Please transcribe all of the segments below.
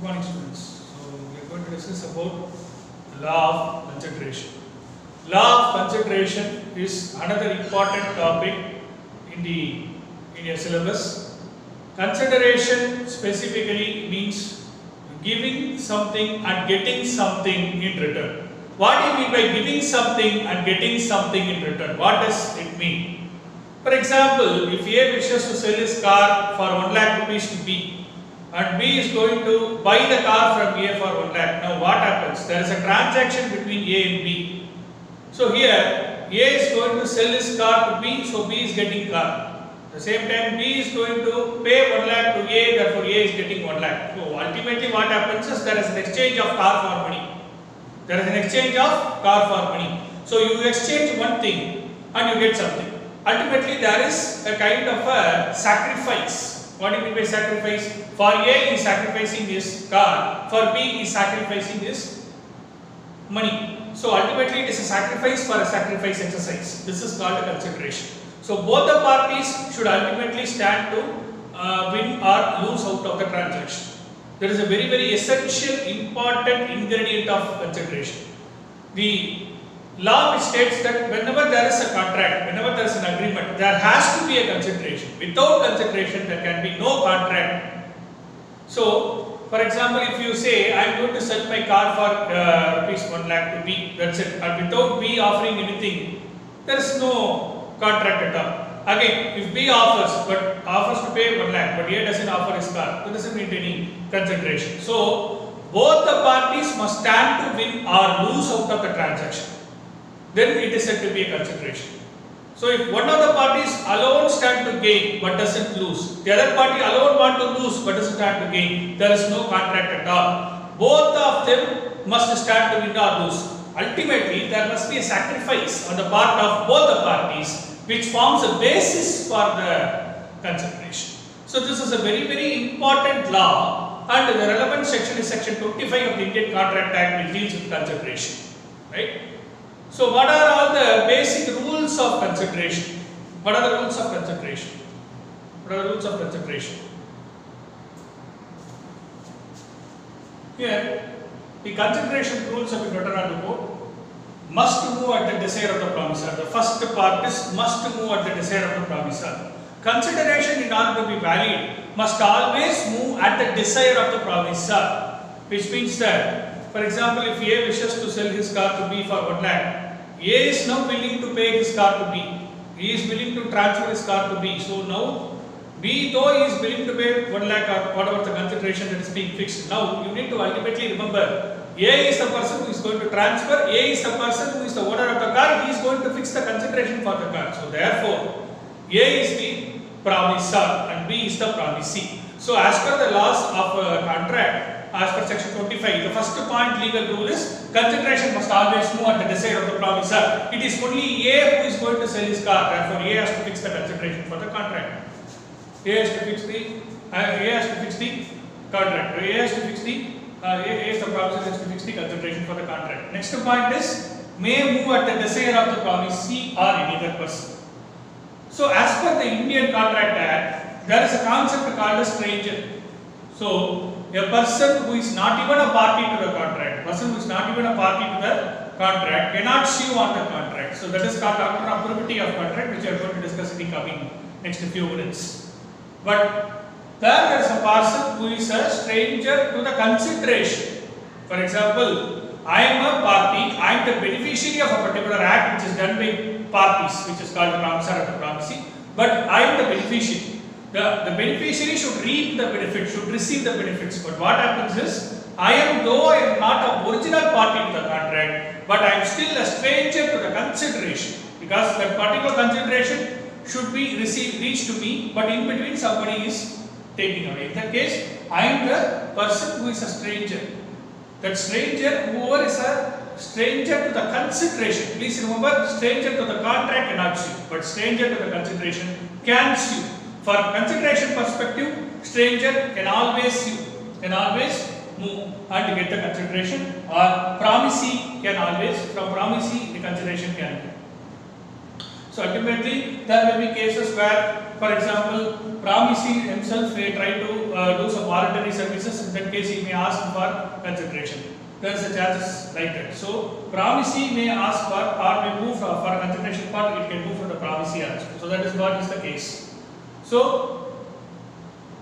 Good morning, students. So we are going to discuss about law of concentration. Law of concentration is another important topic in your syllabus. Consideration specifically means giving something and getting something in return. What do you mean by giving something and getting something in return? What does it mean? For example, if A wishes to sell his car for 1 lakh rupees to B, and B is going to buy the car from A for 1 lakh. Now what happens? There is a transaction between A and B. So here A is going to sell his car to B, so B is getting car. At the same time B is going to pay 1 lakh to A, therefore A is getting 1 lakh. So ultimately what happens is there is an exchange of car for money. There is an exchange of car for money. So you exchange one thing and you get something. Ultimately there is a kind of a sacrifice. What do you mean by sacrifice? For A he is sacrificing his car, for B he is sacrificing his money. So ultimately it is a sacrifice for a sacrifice exercise. This is called a consideration. So both the parties should ultimately stand to win or lose out of the transaction. There is a very essential important ingredient of consideration. The law which states that whenever there is a contract, whenever there is an agreement, there has to be a consideration. Without consideration, there can be no contract. So, for example, if you say, I am going to sell my car for rupees 1 lakh to B, that's it. And without B offering anything, there is no contract at all. Again, if B offers to pay 1 lakh, but A doesn't offer his car, there doesn't need any consideration. So, both the parties must stand to win or lose out of the transaction. Then it is said to be a consideration. So if one of the parties alone stand to gain but doesn't lose, the other party alone want to lose but doesn't stand to gain, there is no contract at all. Both of them must stand to win or lose. Ultimately, there must be a sacrifice on the part of both the parties which forms a basis for the consideration. So this is a very important law, and the relevant section is section 25 of the Indian Contract Act, which deals with consideration. Right? So what are all the basic rules of consideration? What are the rules of consideration? What are the rules of consideration? Here, the consideration rules have been written on the board. Must move at the desire of the promisor. The first part is must move at the desire of the promisor. Consideration, in order to be valid, must always move at the desire of the promisor, which means that, for example, if A wishes to sell his car to B for 1 lakh, A is now willing to pay his car to B. He is willing to transfer his car to B. So now B, though he is willing to pay 1 lakh or whatever the consideration that is being fixed. Now you need to ultimately remember, A is the person who is going to transfer, A is the person who is the owner of the car, he is going to fix the consideration for the car. So therefore, A is the promisor and B is the promisee. So as per the laws of contract, as per section 25, the first point legal rule is consideration must always move at the desire of the promisor. It is only A who is going to sell his car, therefore A has to fix the consideration for the contract. A has to fix the contract. A has to fix the A is the promisor, has to fix the consideration for the contract. Next point is may move at the desire of the promisee or any other person. So as per the Indian Contract Act, there is a concept called a stranger. So a person who is not even a party to the contract, cannot sue on the contract. So that is called doctrine of probity of contract, which we are going to discuss in the coming next few minutes. But there is a person who is a stranger to the consideration. For example, I am a party, I am the beneficiary of a particular act which is done by parties, which is called the promisor and the promisee, but I am the beneficiary. The beneficiary should reap the benefit, should receive the benefits. But what happens is, though I am not a original party to the contract, but I am still a stranger to the consideration, because that particular consideration should be reached to me, but in between somebody is taking away. In that case, I am the person who is a stranger. That stranger, whoever is a stranger to the consideration, please remember, stranger to the contract cannot sue, but stranger to the consideration can sue. For consideration perspective, stranger can always sue, can always move and get the consideration, or promisee can always, from promisee the consideration can be. So ultimately, there will be cases where, for example, promisee himself may try to do some voluntary services, in that case he may ask for consideration. There is a chances like that. So promisee may ask for or may move for consideration part, it can move from the promisee also. So that is what is the case. So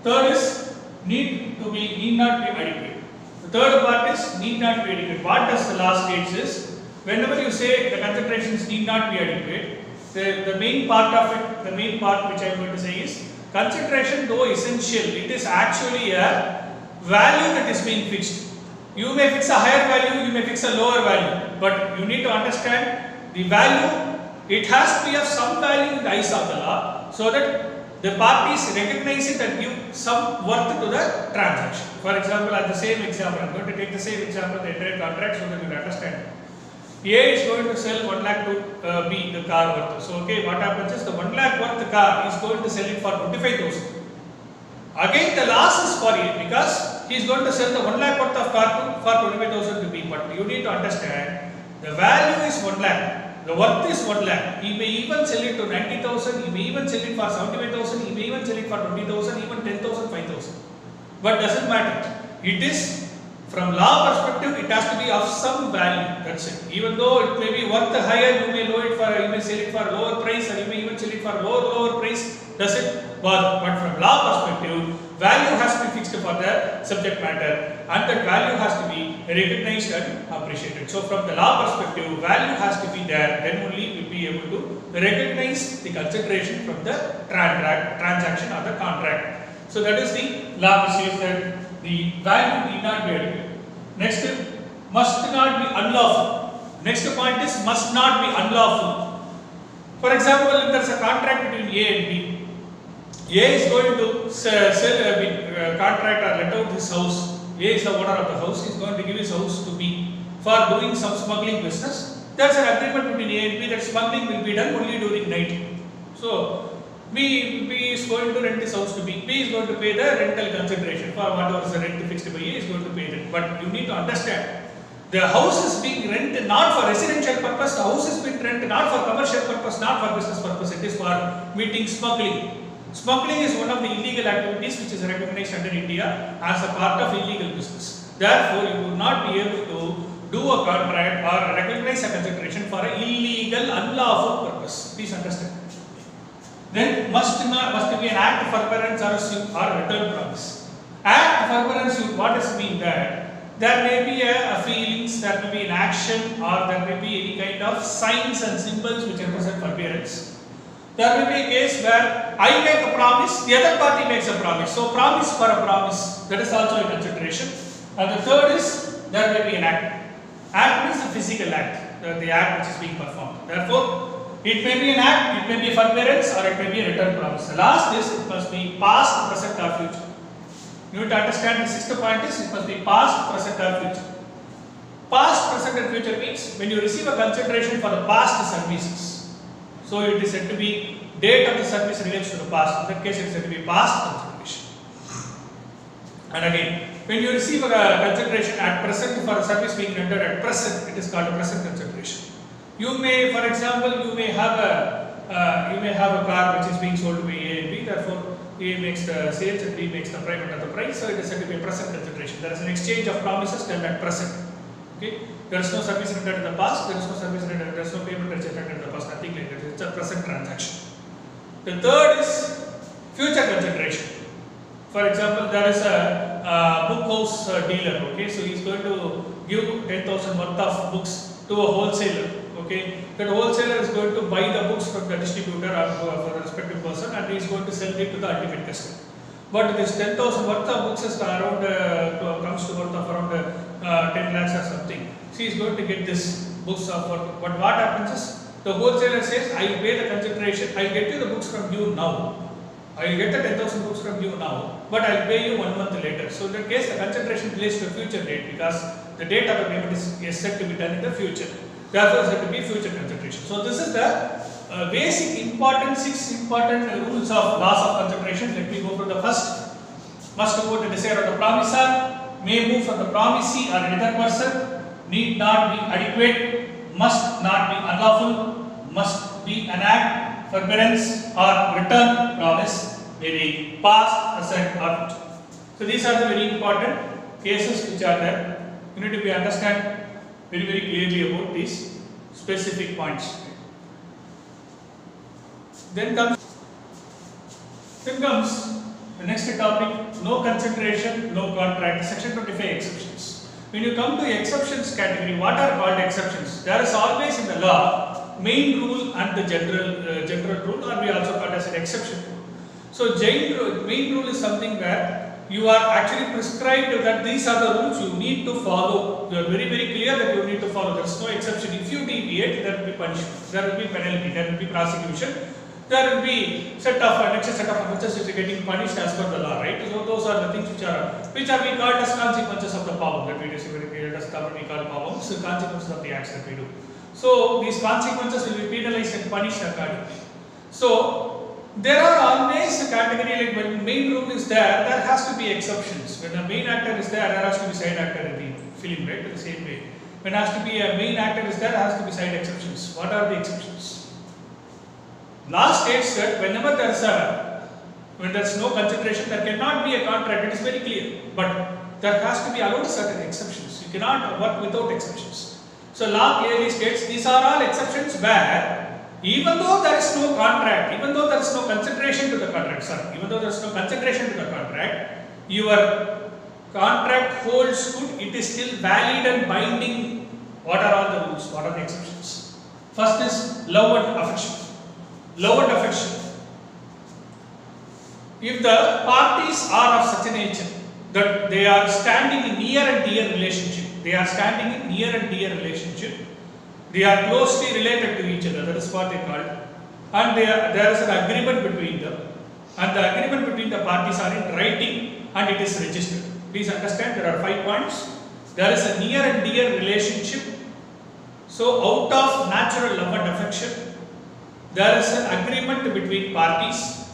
third is need not be adequate. The third part is need not be adequate. What does the law states is, whenever you say the considerations need not be adequate, the main part of it, the main part which I am going to say is, consideration though essential, it is actually a value that is being fixed. You may fix a higher value, you may fix a lower value, but you need to understand the value, it has to be of some value in the eyes of the law, so that the parties recognize it and give some worth to the transaction. For example, at the same example, I am going to take the same example, the entire contract, so that you will understand. A is going to sell 1 lakh to B, the car worth. So, okay, what happens is the 1 lakh worth the car is going to sell it for 25,000. Again, the loss is for A because he is going to sell the 1 lakh worth of car for 25,000 to B. But you need to understand, the value is 1 lakh. The worth is 1 lakh. He may even sell it to 90,000, he may even sell it for 75,000, he may even sell it for 20,000, even 10,000, 5,000. But doesn't matter. It is, from law perspective, it has to be of some value. That's it. Even though it may be worth higher, you may sell it for lower price, or you may even sell it for lower price. Doesn't bother. But from law perspective, value has to be fixed for the subject matter, and that value has to be recognized and appreciated. So from the law perspective, value has to be there, then only we will be able to recognize the consideration from the transaction or the contract. So that is the law says that the value need not be adequate. Next, must not be unlawful. Next point is must not be unlawful. For example, if there is a contract between A and B, A is going to sell a contract or let out his house. A is the owner of the house, he is going to give his house to B for doing some smuggling business. There is an agreement between A and B that smuggling will be done only during night. So B is going to rent his house to B. B is going to pay the rental consideration for whatever is the rent fixed by A is going to pay that. But you need to understand, the house is being rented not for residential purpose, the house is being rented not for commercial purpose, not for business purpose, it is for meeting smuggling. Smuggling is one of the illegal activities which is recognized under India as a part of illegal business. Therefore, you would not be able to do a contract or recognize a consideration for an illegal, unlawful purpose. Please understand. Then must be an act of forbearance or a suit or return promise. Act of forbearance, what does it mean? That there may be a feelings, there may be an action, or there may be any kind of signs and symbols which represent forbearance. There may be a case where I make a promise, the other party makes a promise. So promise for a promise, that is also a consideration. And the third is there may be an act. Act means a physical act, the act which is being performed. Therefore, it may be an act, it may be a forbearance, or it may be a return promise. The last is it must be past, present, or future. You need to understand the sixth point is it must be past, present, or future. Past, present, and future means when you receive a consideration for the past services. So it is said to be date of the service relates to the past. In that case, it is said to be past consideration. And again, when you receive a consideration at present for a service being rendered at present, it is called a present consideration. You may, for example, you may have a car which is being sold to A and B. Therefore, A makes the sales and B makes the payment of the price. So it is said to be a present consideration. There is an exchange of promises done at present. Okay. There is no service rendered in the past, there is no service rendered, there is no payment rendered in the past, nothing like that. It's a present transaction. The third is future consideration. For example, there is a book house dealer, okay, so he is going to give 10,000 worth of books to a wholesaler, okay. That wholesaler is going to buy the books from the distributor or for the respective person, and he is going to sell it to the ultimate customer. But this 10,000 worth of books is around, comes to worth of around 10 lakhs or something. He is going to get this books of worth. But what happens is, the wholesaler says, I will pay the consideration, I will get you the books from you now. I will get the 10,000 books from you now, but I will pay you 1 month later. So in that case, the consideration relates to a future date because the date of the payment is said to be done in the future. Therefore, it is said to be future consideration. So this is the basic important 6 important rules of laws of consideration. Let me go for the first. Must support the desire of the promisor, may move from the promisee or another person, need not be adequate, must not be unlawful, must be an act, forbearance or return promise, may be past, present or future. So these are the very important cases which are there. You need to be understand very clearly about these specific points. Then comes the next topic, no concentration, no contract, section 25 exceptions. When you come to exceptions category, what are called exceptions? There is always in the law main rule and the general rule, or we also call it as an exception rule. So main rule is something where you are actually prescribed that these are the rules you need to follow. You are very clear that you need to follow. There is no exception. If you deviate, there will be punishment, there will be penalty, there will be prosecution, there will be next set of offences which are getting punished as per the law, right? So those are the things which are we call as consequences of the power that we receive. As Tamil we call powers, so consequences of the acts that we do. So these consequences will be penalized and punished accordingly. So there are always a category like when main rule is there has to be exceptions. When a main actor is there has to be side actor in the film, right? In the same way. When has to be a main actor is there has to be side exceptions. What are the exceptions? Law states that whenever when there is no concentration, there cannot be a contract. It is very clear. But there has to be allowed certain exceptions. You cannot work without exceptions. So law clearly states these are all exceptions where even though there is no contract, even though there is no concentration to the contract, your contract holds good, it is still valid and binding. What are all the rules? What are the exceptions? First is love and affection. Love and affection. If the parties are of such a nature that they are standing in near and dear relationship, they are closely related to each other, that is what they call it, and there is an agreement between them, and the agreement between the parties are in writing and it is registered. Please understand, there are 5 points. There is a near and dear relationship. So out of natural love and affection, there is an agreement between parties.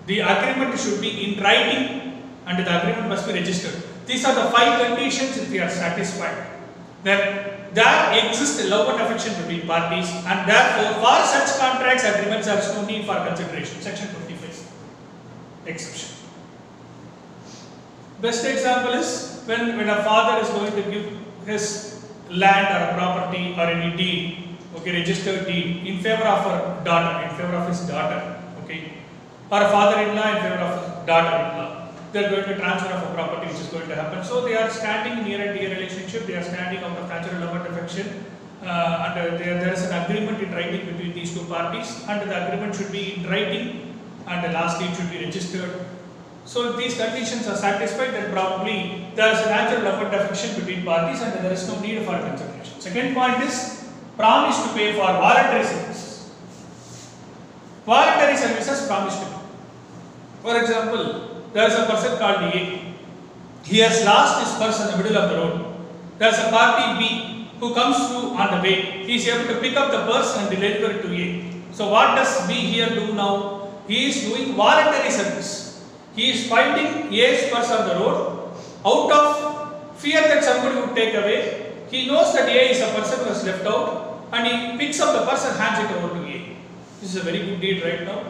The agreement should be in writing and the agreement must be registered. These are the 5 conditions if they are satisfied. Then there exists love and affection between parties, and therefore for such contracts agreements there is no need for consideration. Section 25 exception. Best example is when a father is going to give his land or a property or any deed, okay, registered deed in favor of her daughter, in favor of his daughter, okay, or a father-in-law in favor of his daughter-in-law. They are going to transfer of a property which is going to happen. So they are standing in near and dear relationship, they are standing out of natural love and affection, and there is an agreement in writing between these 2 parties, and the agreement should be in writing, and lastly it should be registered. So if these conditions are satisfied, then probably there is a natural love and affection between parties and there is no need for consideration. Second point is promise to pay for voluntary services. Voluntary services promise to pay. For example, there is a person called A. He has lost his purse in the middle of the road. There is a party B who comes through on the way. He is able to pick up the purse and deliver it to A. So what does B here do now? He is doing voluntary service. He is finding A's purse on the road. Out of fear that somebody would take away, he knows that A is a person who has left out, and he picks up the purse and hands it over to A. This is a very good deed right now.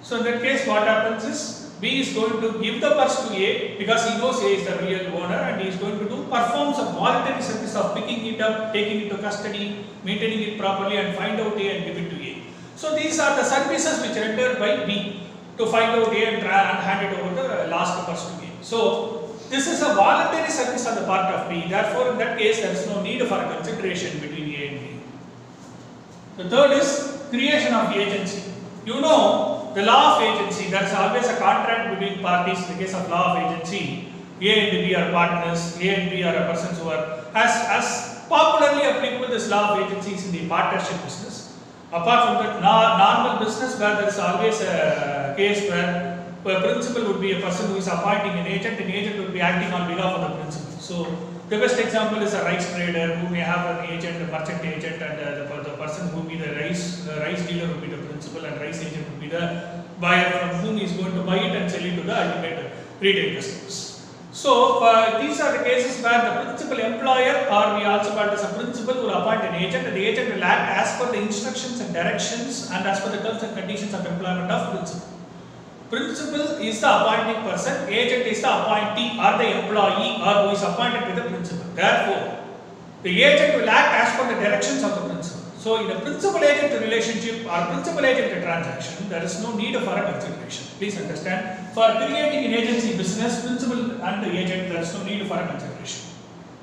So in that case, what happens is B is going to give the purse to A because he knows A is the real owner, and he is going to perform some voluntary service of picking it up, taking it to custody, maintaining it properly, and find out A and give it to A. So these are the services which are rendered by B to find out A and hand it over the last purse to A. So this is a voluntary service on the part of B. Therefore, in that case, there is no need for a consideration between A and B. The third is creation of agency. You know, the law of agency, there is always a contract between parties. In the case of law of agency, A and B are partners, A and B are persons who are, as popularly applicable this law of agency is in the partnership business. Apart from that, normal business where there is always a case where a principal would be a person who is appointing an agent would be acting on behalf of the principal. So the best example is a rice trader who may have an agent, a merchant agent, and the person who will be the rice dealer would be the principal, and rice agent would be the buyer from whom he is going to buy it and sell it to the ultimate retail customers. So these are the cases where the principal employer, or we also call it as a principal, will appoint an agent, and the agent will act as per the instructions and directions and as per the terms and conditions of employment of principal. Principal is the appointing person, agent is the appointee or the employee or who is appointed by the principal. Therefore, the agent will act as per the directions of the principal. So, in a principal-agent relationship or principal-agent transaction, there is no need for a consideration. Please understand. For creating an agency business, principal and the agent, there is no need for a consideration.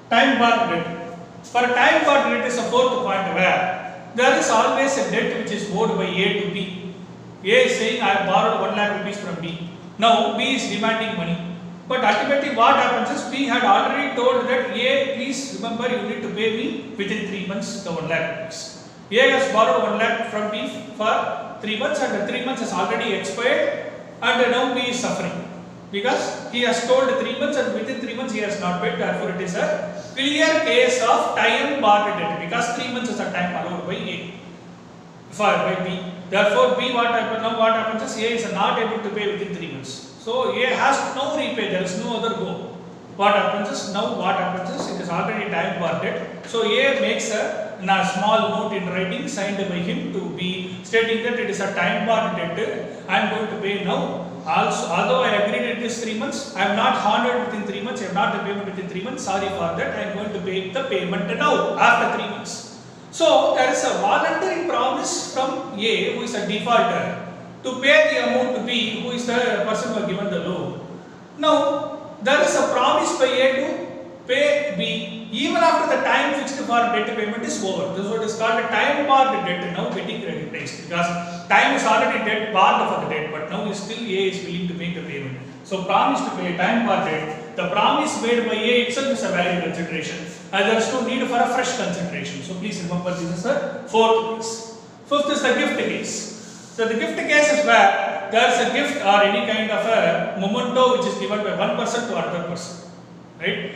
Time bar debt. For a time bar debt is a fourth point where there is always a debt which is owed by A to B. A is saying I have borrowed 1 lakh rupees from B. Now B is demanding money. But ultimately what happens is B had already told that A, please remember you need to pay me within 3 months the 1 lakh rupees. A has borrowed 1 lakh from B for 3 months and the 3 months has already expired and now B is suffering. Because he has told 3 months and within 3 months he has not paid, therefore it is a clear case of time barred debt because 3 months is a time allowed by A. By B. Therefore, B what happens is A is not able to pay within 3 months. So A has to now repay, there is no other go. What happens is it is already time barred debt. So A makes a small note in writing signed by him to be stating that it is a time barred debt. I am going to pay now. Also, although I agreed it is 3 months, I have not honored within 3 months, I have not the payment within 3 months, sorry for that, I am going to pay the payment now after 3 months. So, there is a voluntary promise from A, who is a defaulter, to pay the amount to B, who is the person who has given the loan. Now, there is a promise by A to pay B even after the time fixed for debt payment is over. This is what is called a time barred debt now getting recognized because time is already debt barred for the debt, but now still A is willing to make the payment. So, promise to pay time barred debt, the promise made by A itself is a valid consideration and there is no need for a fresh consideration. So, please remember this is the fourth case. Fifth is the gift case. So, the gift case is where there is a gift or any kind of a memento which is given by one person to another person, right?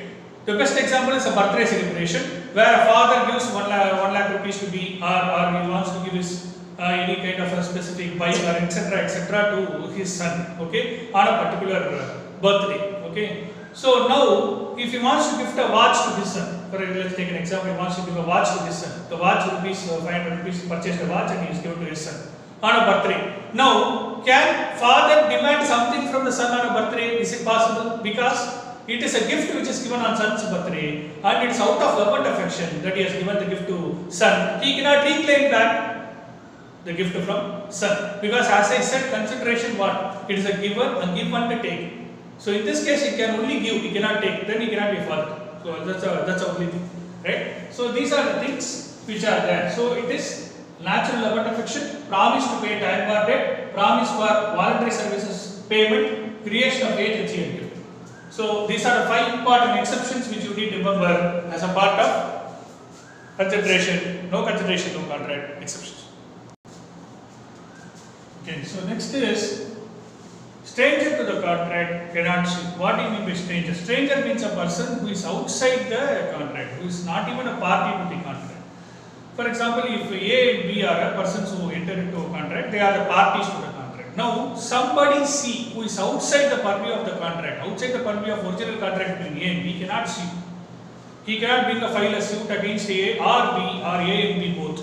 The best example is a birthday celebration where a father gives 1 lakh rupees to B or he wants to give his any kind of a specific bike or etc to his son, okay, on a particular birthday, okay. So now if he wants to gift a watch to his son, let's take an example, he wants to give a watch to his son, the watch rupees 500 rupees, he purchased a watch and he is given to his son on a birthday. Now can father demand something from the son on a birthday? Is it possible? Because it is a gift which is given on son's birthday and it is out of love and affection that he has given the gift to son. He cannot reclaim back the gift from son because as I said consideration what? It is a giver and give and take. So in this case he can only give, he cannot take, then he cannot be a father. So that's the only thing, right? So these are the things which are there. So it is natural love and affection, promise to pay time barred debt, promise for voluntary services payment, creation of agency and gift. So these are the 5 important exceptions which you need to remember as a part of consideration, no contract exceptions. Okay, so next is stranger to the contract cannot sue. What do you mean by stranger? Stranger means a person who is outside the contract, who is not even a party to the contract. For example, if A and B are persons who enter into a contract, they are the parties to the contract. Now, somebody C who is outside the purview of the contract, outside the purview of original contract between A and B cannot sue. He cannot file a suit against A or B or A and B both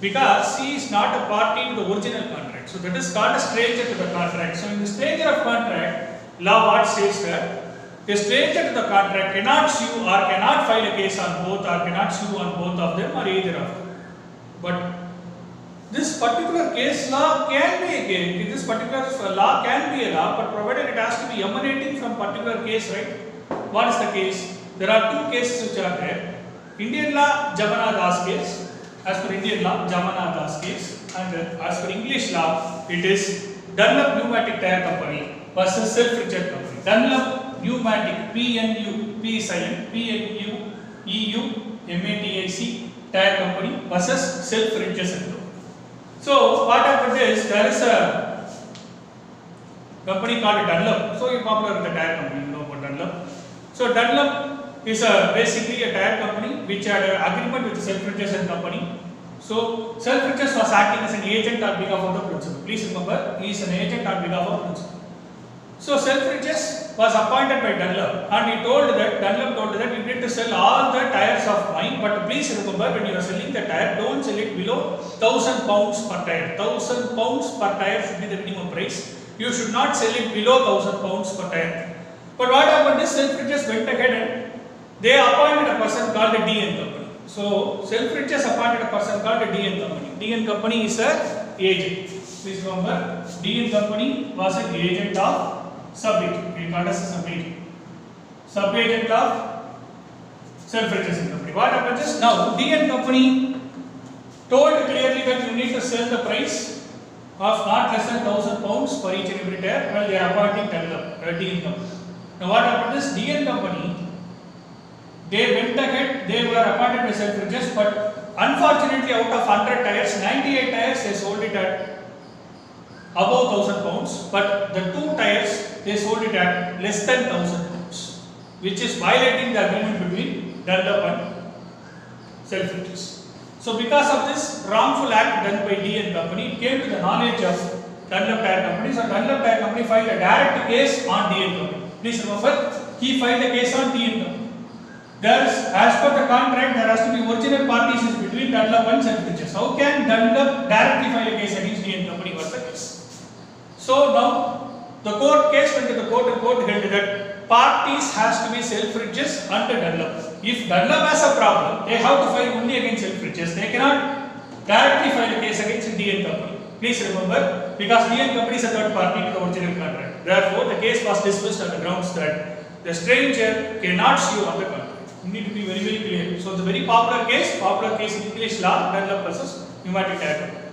because C is not a party to the original contract. So that is called a stranger to the contract. So in the stranger of contract, law what says that a stranger to the contract cannot sue or cannot file a case on both or cannot sue on both of them or either of them. But this particular case law can be a case, this particular law can be a law, but provided it has to be emanating from particular case, right? What is the case? There are 2 cases which are there. Indian law, Jamana Das case. As per Indian law, Jamana Das case. And as per English law, it is Dunlop Pneumatic Tire Company versus Selfridges Company. Dunlop Pneumatic, PNU, P silent, PNU, EU, MATIC Tire Company versus Selfridges Company. So what happened is there is a company called Dunlop. So popular in the tire company, you know about Dunlop. So Dunlop is basically a tire company which had an agreement with Selfridges and Company. So Selfridges was acting as an agent on behalf of the principal. Please remember, he is an agent on behalf of the principal. So Selfridges was appointed by Dunlop and Dunlop told that you need to sell all the tires of mine, but please remember when you are selling the tire, don't sell it below 1000 pounds per tire. 1000 pounds per tire should be the minimum price. You should not sell it below 1000 pounds per tire. But what happened is Selfridges went ahead and they appointed a person called the D&N Company. So Selfridges appointed a person called the D&N Company. D&N Company is an agent. Please remember, D&N Company was an agent of sub-agent. We call as a sub-agent. Sub-agent of Selfridges Company. What happens is now D&N Company told clearly that you need to sell the price of not less than 1000 pounds for each and every tire while they are appointing D&N Company. Now what happened is D&N Company, they went ahead, they were appointed by Selfridges, but unfortunately out of 100 tires, 98 tires they sold it at above 1000 pounds, but the 2 tires they sold it at less than 1000 pounds, which is violating the agreement between Dunlop and Selfridges. So because of this wrongful act done by D&N Company, it came to the knowledge of Dunlop Tire Company. So Dunlop Tire Company filed a direct case on D&N Company. Please remember, he filed a case on D&N Company. As per the contract, there has to be original parties between Dunlop and Selfridges. How can Dunlop directly file a case against D&N Company was the case. So now the court case went to the court and court held that parties has to be Selfridges and Dunlop. If Dunlop has a problem, they have to file only against Selfridges. They cannot directly file a case against D&N Company. Please remember, because D&N Company is a third party to the original contract. Therefore, the case was dismissed on the grounds that the stranger cannot sue on the contract. You need to be very, very clear. So, it's a very popular case in English law, Dunlop versus Pneumatic Tire Company.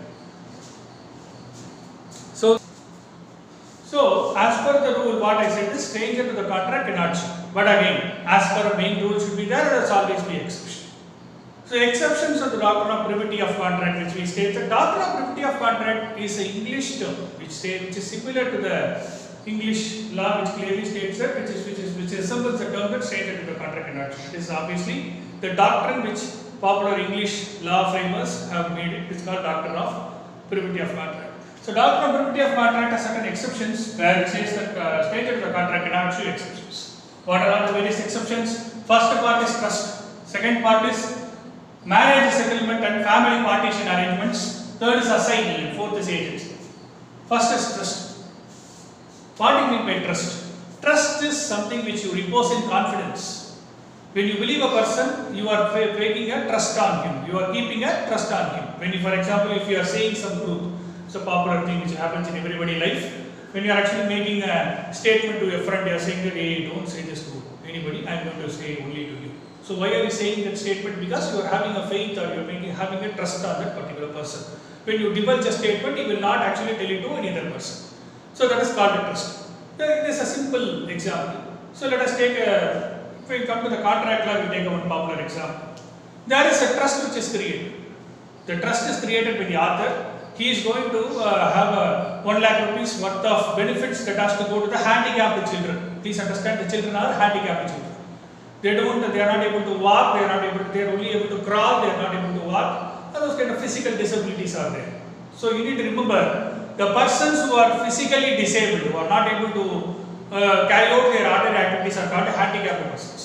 So, as per the rule, what I said is stranger to the contract cannot sue. But again, as per a main rule should be there will always be exception. So, exceptions of the doctrine of privity of contract, which we state, the doctrine of privity of contract is an English term which is similar to the English law, which clearly states that which resembles the term that stranger to the contract cannot sue. It is obviously the doctrine which popular English law framers have made it. It is called doctrine of privity of contract. So, doctrine of privity of contract has certain exceptions where it says that stranger to the contract cannot sue exceptions. What are all the various exceptions? First part is trust. Second part is marriage settlement and family partition arrangements. Third is assignee and fourth is agency. First is trust. What do you mean by trust? Trust is something which you repose in confidence. When you believe a person, you are making a trust on him. You are keeping a trust on him. When you, for example, if you are saying some truth, it's a popular thing which happens in everybody's life. When you are actually making a statement to a friend, you are saying that, hey, don't say this to anybody, I am going to say only to you. So why are you saying that statement? Because you are having a faith or you are having a trust on that particular person. When you divulge a statement, you will not actually tell it to any other person. So that is called a trust. It is a simple example. So let us take if we come to the contract law, we take one popular example. There is a trust which is created. The trust is created by the author. He is going to have 1 lakh rupees worth of benefits that has to go to the handicapped children. Please understand, the children are handicapped children. They are not able to walk, they are only able to crawl, they are not able to walk. Those kind of physical disabilities are there. So you need to remember, the persons who are physically disabled, who are not able to carry out their ordinary activities are called handicapped persons.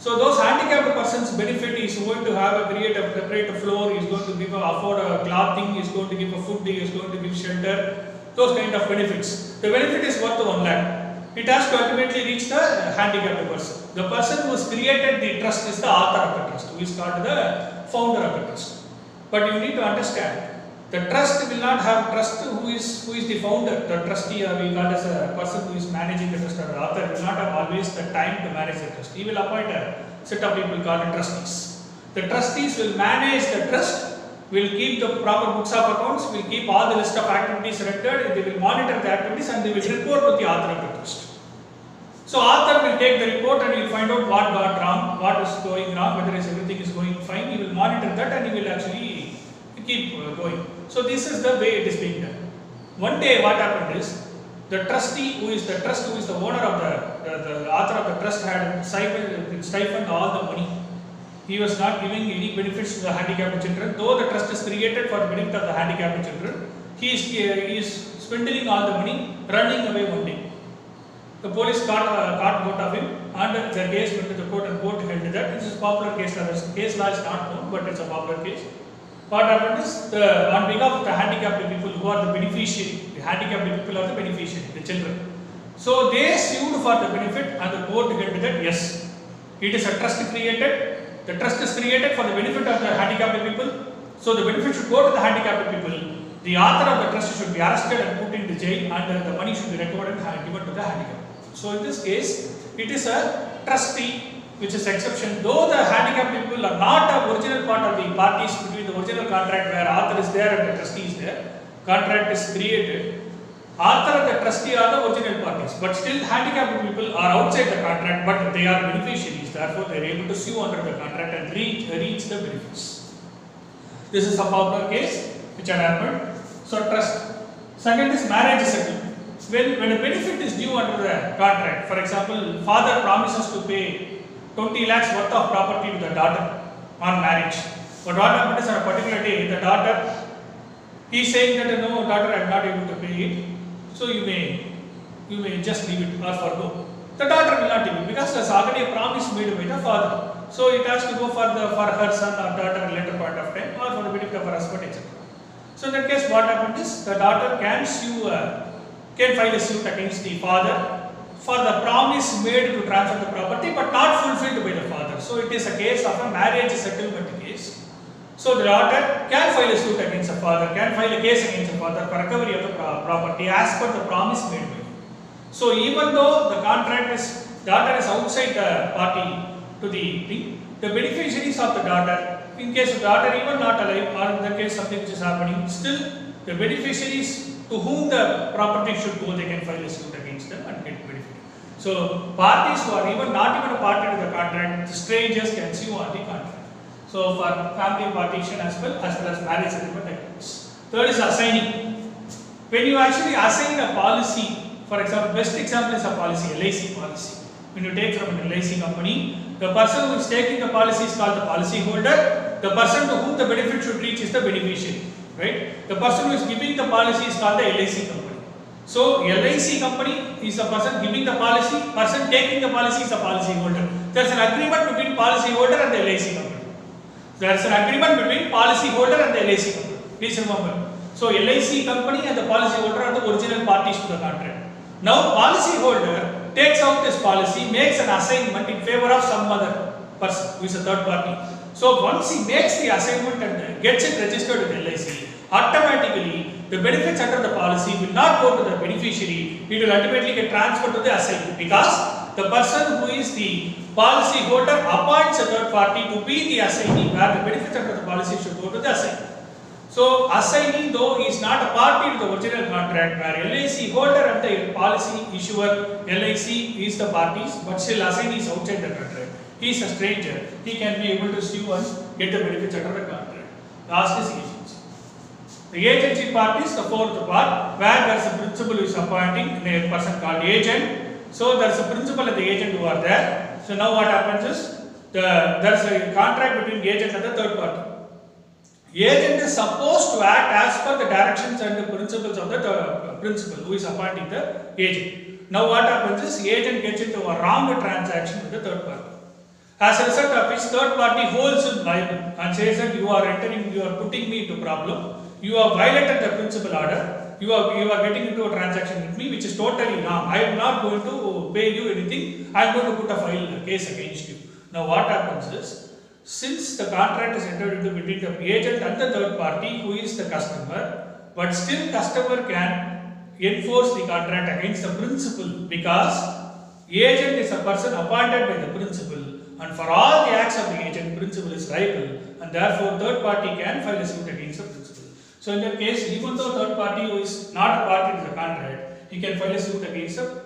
So those handicapped persons benefit is going to have create a floor, he is going to afford a clothing, he is going to give a food, he is going to give shelter, those kind of benefits. The benefit is worth 1 lakh. It has to ultimately reach the handicapped person. The person who has created the trust is the author of the trust, who is called the founder of the trust. But you need to understand, the trust will not have trust who is the founder. The trustee, we call as a person who is managing the trust, or the author will not have always the time to manage the trust. He will appoint a set of people called trustees. The trustees will manage the trust, will keep the proper books of accounts, will keep all the list of activities rendered, they will monitor the activities and they will report to the author of the trust. So author will take the report and he will find out what got wrong, what is going wrong, whether everything is going fine. He will monitor that and he will actually keep going. So this is the way it is being done. One day what happened is, the trustee who is the owner of the author of the trust had stifled all the money. He was not giving any benefits to the handicapped children. Though the trust is created for the benefit of the handicapped children, he is swindling all the money, running away one day. The police caught note of him and the case went to the court and court held that. This is a popular case law. Case law is not known, but it's a popular case. what happened is, on behalf of the handicapped people who are the beneficiary, the handicapped people are the beneficiary, the children. So they sued for the benefit and the court held that yes, it is a trust created, the trust is created for the benefit of the handicapped people, so the benefit should go to the handicapped people. The author of the trust should be arrested and put into jail, and the money should be recovered and given to the handicapped. So in this case, it is a trustee, which is exception. Though the handicapped people are not the original part of the parties between the original contract where author is there and the trustee is there, contract is created. Author and the trustee are the original parties, but still handicapped people are outside the contract, but they are beneficiaries. Therefore, they are able to sue under the contract and reach the benefits. This is a popular case which had happened. So trust. Second is marriage settlement. When a benefit is due under the contract, for example, father promises to pay 20 lakhs worth of property to the daughter on marriage. But what happens is on a particular day, the daughter, he is saying that no, daughter, I am not able to pay it. So you may just leave it or forgo. The daughter will not leave it because there is already a promise made by the father. So it has to go for her son or daughter at a later point of time, or for the benefit of her husband, etc. So in that case, what happens is the daughter can file a suit against the father for the promise made to transfer the property, but not fulfilled by the father. So it is a case of a marriage settlement case. So the daughter can file a suit against the father, can file a case against the father for recovery of the property as per the promise made by him. So even though the daughter is outside the party to the thing, the beneficiaries of the daughter, in case of daughter even not alive, or in the case something which is happening, still the beneficiaries to whom the property should go, they can file a suit against them and get benefit. So parties who are not even a party to the contract, the strangers can sue on the contract. So for family partition as well as marriage settlement agreements. Third is assigning. When you actually assign a policy, for example, best example is a policy, LIC policy. When you take from an LIC company, the person who is taking the policy is called the policy holder. The person to whom the benefit should reach is the beneficiary, right? The person who is giving the policy is called the LIC company. So LIC company is the person giving the policy, person taking the policy is the policy holder. There is an agreement between policy holder and the LIC company. There is an agreement between policy holder and the LIC company. Please remember. So LIC company and the policy holder are the original parties to the contract. Now policy holder takes out this policy, makes an assignment in favor of some other person who is a third party. So once he makes the assignment and gets it registered with LIC, automatically the benefits under the policy will not go to the beneficiary, it will ultimately get transferred to the assignee, because the person who is the policy holder appoints a third party to be the assignee, where the benefits under the policy should go to the assignee. So assignee, though is not a party to the original contract, where LIC holder and the policy issuer LIC is the parties, but still assignee is outside the contract. He is a stranger. He can be able to sue and get the benefits under the contract. Last is agency. The agency part is the fourth part, where there is a principal who is appointing a person called agent. So there is a principal and the agent who are there. So now what happens is there is a contract between the agent and the third party. Agent is supposed to act as per the directions and the principles of the principal who is appointing the agent. Now what happens is agent gets into a wrong transaction with the third party. As a result of which third party holds him liable and says that you are putting me into problem, you have violated the principal order, you are getting into a transaction with me which is totally wrong. I am not going to pay you anything, I am going to put a case against you. Now what happens is, since the contract is entered into between the agent and the third party who is the customer, but still customer can enforce the contract against the principal, because agent is a person appointed by the principal, and for all the acts of the agent, principal is liable, and therefore third party can file a suit against the principal. So in that case, even though third party who is not a party to the contract, he can file a suit against the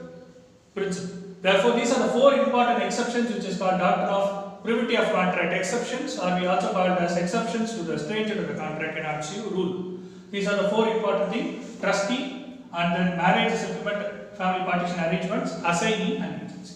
principal. Therefore, these are the four important exceptions, which is called doctrine of privity of contract exceptions, or we also call it as exceptions to the stranger to the contract cannot sue rule. These are the four important things: trustee, and then marriage settlement, family partition arrangements, assignee, and agency.